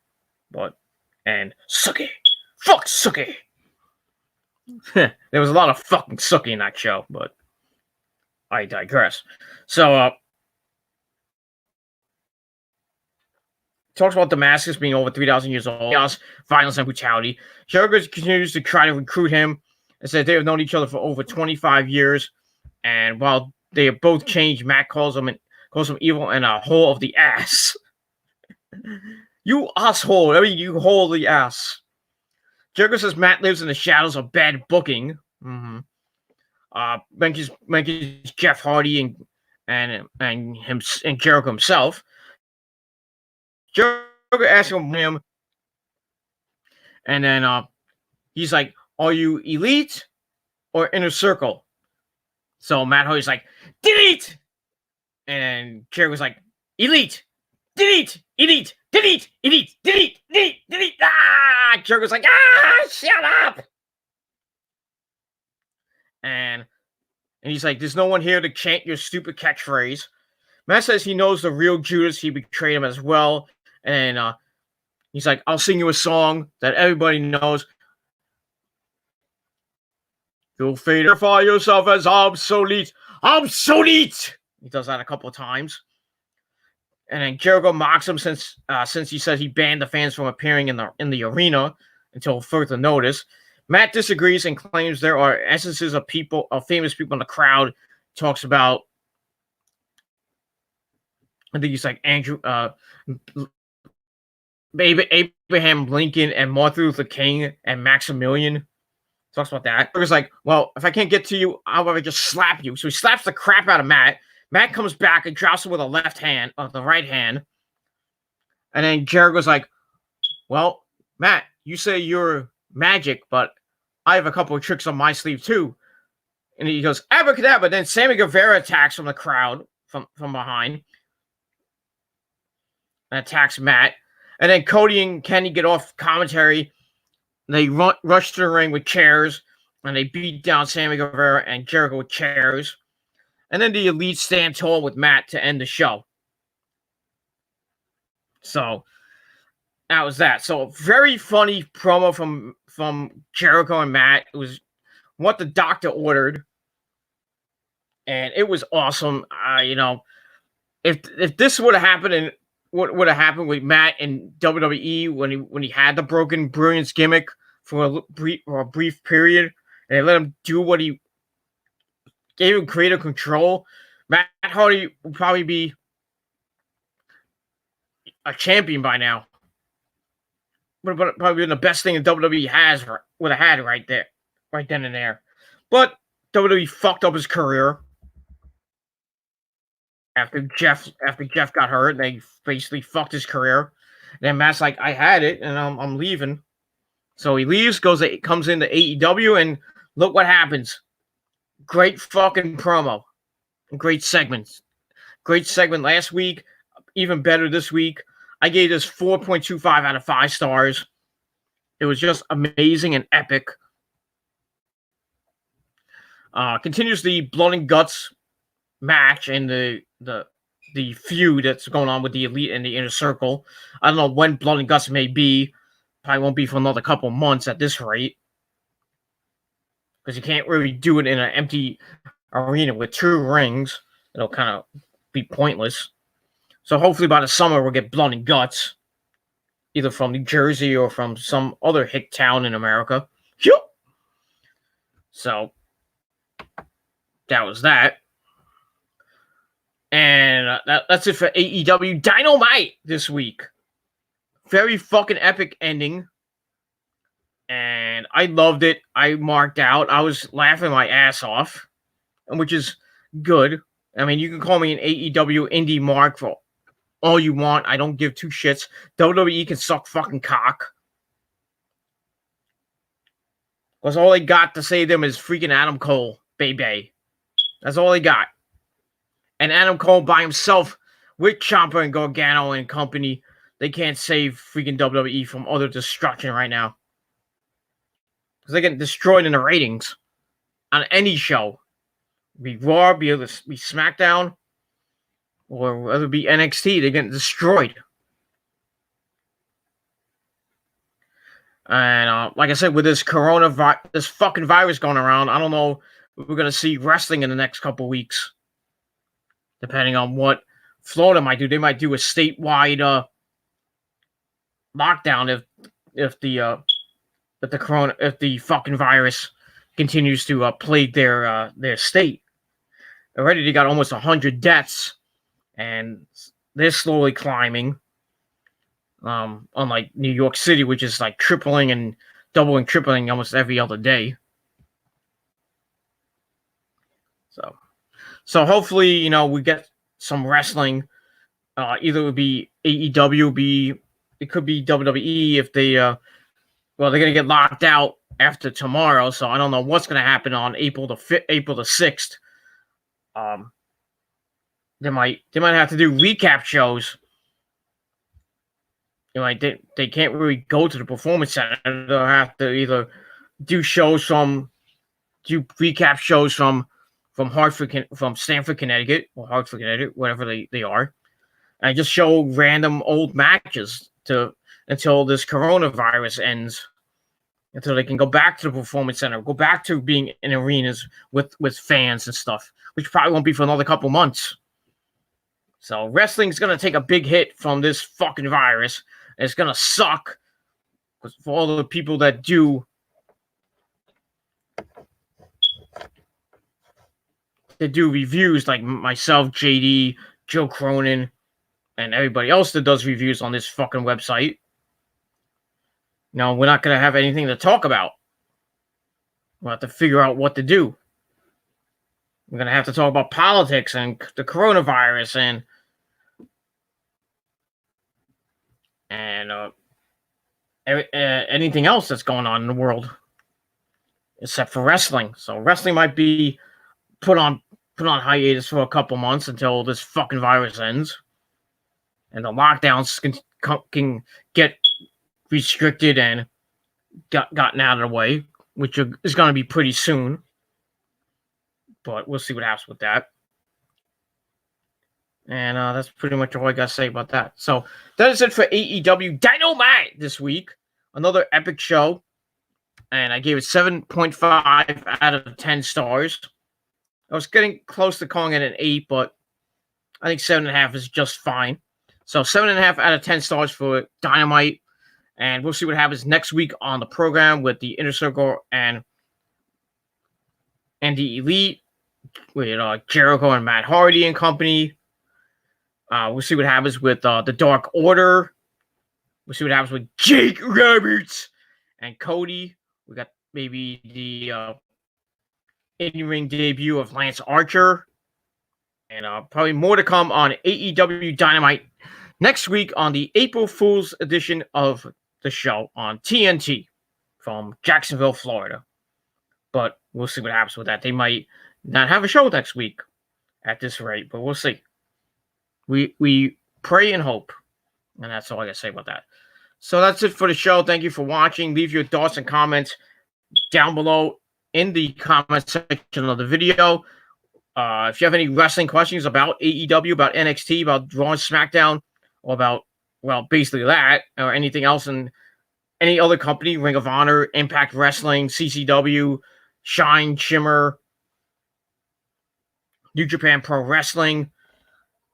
and Sookie. Fuck Sookie. There was a lot of fucking Sookie in that show, but I digress. So, talks about Damascus being over 3,000 years old, chaos, violence, and brutality. Jericho continues to try to recruit him and said they have known each other for over 25 years. And while they have both changed, Matt calls him evil and a hole of the ass. You asshole. I mean, you hole of the ass. Jericho says Matt lives in the shadows of bad booking. Mm-hmm. Mentions Jeff Hardy and Jericho himself. Jericho asks him, and then he's like, "Are you Elite or Inner Circle?" So Matt Hardy's like, delete! And Jericho's like, elite! Delete! Elite! Delete! Elite! Delete! Delete! Delete! Ah! Jericho's like, shut up! And he's like, there's no one here to chant your stupid catchphrase. Matt says he knows the real Judas. He betrayed him as well. And he's like, I'll sing you a song that everybody knows. You'll verify yourself as obsolete. Obsolete! He does that a couple of times. And then Jericho mocks him since he says he banned the fans from appearing in the arena until further notice. Matt disagrees and claims there are essences of famous people in the crowd. Talks about, I think he's like Abraham Lincoln and Martin Luther King and Maximilian. Talks about that. He's like, well, if I can't get to you, I'll probably just slap you. So he slaps the crap out of Matt. Matt comes back and drops him with the right hand. And then Jericho's like, well, Matt, you say you're magic, but I have a couple of tricks on my sleeve too. And he goes, abracadabra. Then Sammy Guevara attacks from the crowd, from behind. And attacks Matt. And then Cody and Kenny get off commentary. They rush to the ring with chairs. And they beat down Sammy Guevara and Jericho with chairs. And then the Elite stand tall with Matt to end the show. So that was that. So very funny promo from Jericho and Matt. It was what the doctor ordered. And it was awesome. If this would have happened and what would have happened with Matt in WWE when he had the Broken Brilliance gimmick for a brief period, and they let him do what he gave him creative control, Matt Hardy would probably be a champion by now. Would have probably been the best thing that WWE would have had right then and there. But WWE fucked up his career. After Jeff got hurt, they basically fucked his career. And then Matt's like, I had it, and I'm leaving. So he leaves, comes into AEW, and look what happens. Great fucking promo. Great segments. Great segment last week. Even better this week. I gave this 4.25 out of 5 stars. It was just amazing and epic. Continues the Blood and Guts match and the feud that's going on with the Elite and the Inner Circle. I don't know when Blood and Guts may be. Probably won't be for another couple months at this rate. Because you can't really do it in an empty arena with 2 rings. It'll kind of be pointless. So hopefully by the summer we'll get Blood and Guts. Either from New Jersey or from some other hick town in America. So that was that. And that's it for AEW Dynamite this week. Very fucking epic ending. And I loved it. I marked out. I was laughing my ass off. Which is good. I mean, you can call me an AEW indie mark for all you want. I don't give 2 shits. WWE can suck fucking cock. Because all they got to say to them is freaking Adam Cole, baby. That's all they got. And Adam Cole by himself with Ciampa and Gargano and company, they can't save freaking WWE from utter destruction right now. Because they get destroyed in the ratings on any show. Be Raw, be SmackDown, or whether it be NXT, they're getting destroyed. And like I said, with this this fucking virus going around, I don't know if we're going to see wrestling in the next couple weeks. Depending on what Florida might do. They might do a statewide lockdown if the fucking virus continues to plague their state. Already they got almost 100 deaths, and they're slowly climbing. Unlike New York City, which is like tripling and tripling almost every other day. So hopefully, we get some wrestling. Either it would be AEW, it could be WWE if they, they're going to get locked out after tomorrow. So I don't know what's going to happen on April the 6th. They might have to do recap shows. They can't really go to the Performance Center. They'll have to either do recap shows from Stamford, Connecticut, or Hartford, Connecticut, whatever they are, and just show random old matches until this coronavirus ends, until they can go back to the Performance Center, go back to being in arenas with fans and stuff, which probably won't be for another couple months. So wrestling's going to take a big hit from this fucking virus. And it's going to suck for all the people that do reviews, like myself, JD, Joe Cronin, and everybody else that does reviews on this fucking website. No, we're not going to have anything to talk about. We'll have to figure out what to do. We're going to have to talk about politics and the coronavirus and anything else that's going on in the world, except for wrestling. So wrestling might be put on hiatus for a couple months until this fucking virus ends, and the lockdowns can get restricted and gotten out of the way, which is going to be pretty soon. But we'll see what happens with that. And that's pretty much all I got to say about that. So that is it for AEW Dynamite this week. Another epic show. And I gave it 7.5 out of 10 stars. I was getting close to calling it an 8, but I think 7.5 is just fine. So 7.5 out of 10 stars for Dynamite. And we'll see what happens next week on the program with the Inner Circle and the Elite, with Jericho and Matt Hardy and company. We'll see what happens with the Dark Order. We'll see what happens with Jake Roberts and Cody. We got maybe the in-ring debut of Lance Archer. And probably more to come on AEW Dynamite next week on the April Fool's edition of the show on TNT from Jacksonville, Florida. But we'll see what happens with that. They might not have a show next week at this rate, but we'll see. We pray and hope. And that's all I got to say about that. So that's it for the show. Thank you for watching. Leave your thoughts and comments down below in the comment section of the video. If you have any wrestling questions about AEW, about NXT, about Raw and SmackDown, or about, well, basically that, or anything else in any other company, Ring of Honor, Impact Wrestling, CCW, Shine, Shimmer, New Japan Pro Wrestling,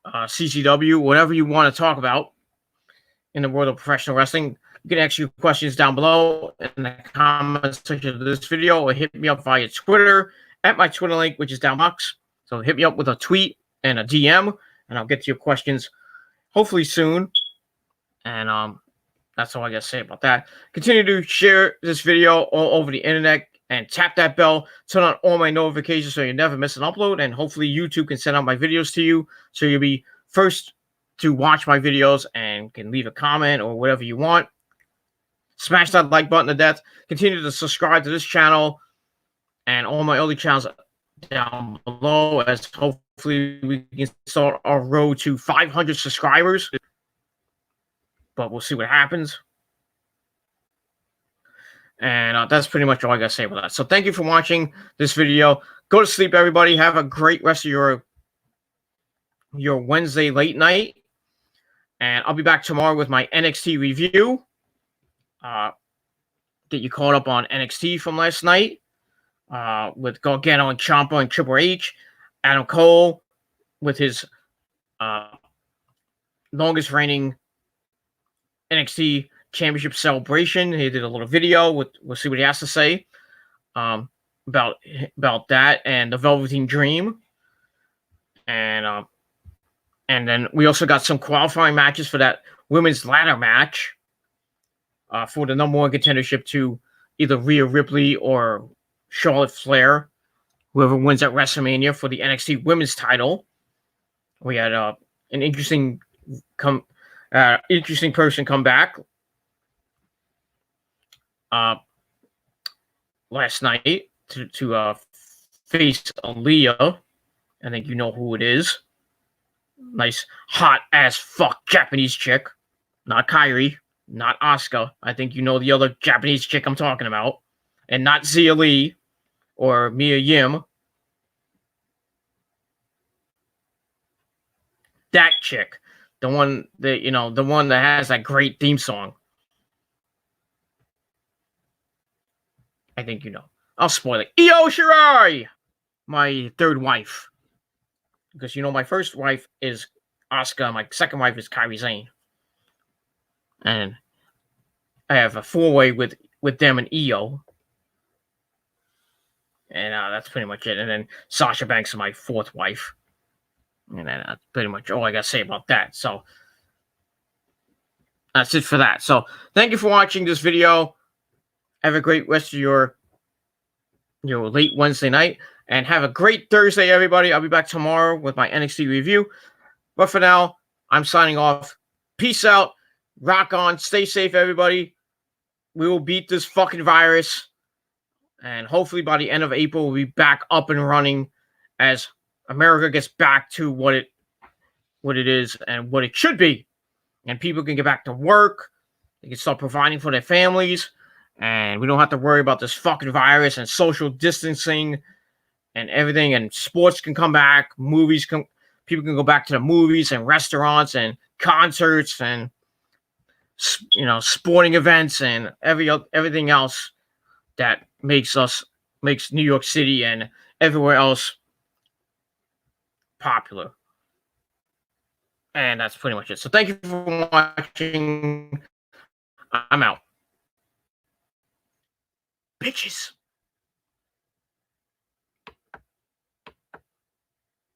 CCW, whatever you want to talk about in the world of professional wrestling, you can ask your questions down below in the comments section of this video, or hit me up via Twitter at my Twitter link, which is down box. So hit me up with a tweet and a DM, and I'll get to your questions hopefully soon. And that's all I got to say about that. Continue to share this video all over the internet and tap that bell, turn on all my notifications so you never miss an upload. And hopefully YouTube can send out my videos to you so you'll be first to watch my videos and can leave a comment or whatever you want. Smash that like button to death. Continue to subscribe to this channel and all my other channels down below, as hopefully we can start our road to 500 subscribers. But we'll see what happens. And that's pretty much all I got to say about that. So thank you for watching this video. Go to sleep, everybody. Have a great rest of your Wednesday late night. And I'll be back tomorrow with my NXT review. Get you caught up on NXT from last night. With Gargano and Ciampa and Triple H. Adam Cole with his longest reigning NXT Championship celebration. He did a little video. We'll see what he has to say about that and the Velveteen Dream. And then we also got some qualifying matches for that women's ladder match for the number one contendership to either Rhea Ripley or Charlotte Flair, whoever wins at WrestleMania for the NXT Women's title. We had an interesting person come back last night to face Aaliyah I think you know who it is. Nice, hot as fuck Japanese chick. Not Kyrie, not Asuka. I think you know the other Japanese chick I'm talking about. And not Zia Lee or Mia Yim. That chick. The one that, the one that has that great theme song. I think you know. I'll spoil it. Io Shirai! My third wife. Because, my first wife is Asuka. My second wife is Kairi Sane. And I have a four-way with them and Io. And that's pretty much it. And then Sasha Banks is my fourth wife. And then that's pretty much all I got to say about that. So that's it for that. So thank you for watching this video. Have a great rest of your late Wednesday night. And have a great Thursday, everybody. I'll be back tomorrow with my NXT review. But for now, I'm signing off. Peace out. Rock on. Stay safe, everybody. We will beat this fucking virus. And hopefully by the end of April, we'll be back up and running as America gets back to what it is and what it should be. And people can get back to work. They can start providing for their families. And we don't have to worry about this fucking virus and social distancing and everything. And sports can come back. People can go back to the movies and restaurants and concerts and, sporting events and everything else that makes New York City and everywhere else popular. And that's pretty much it. So thank you for watching. I'm out. Bitches.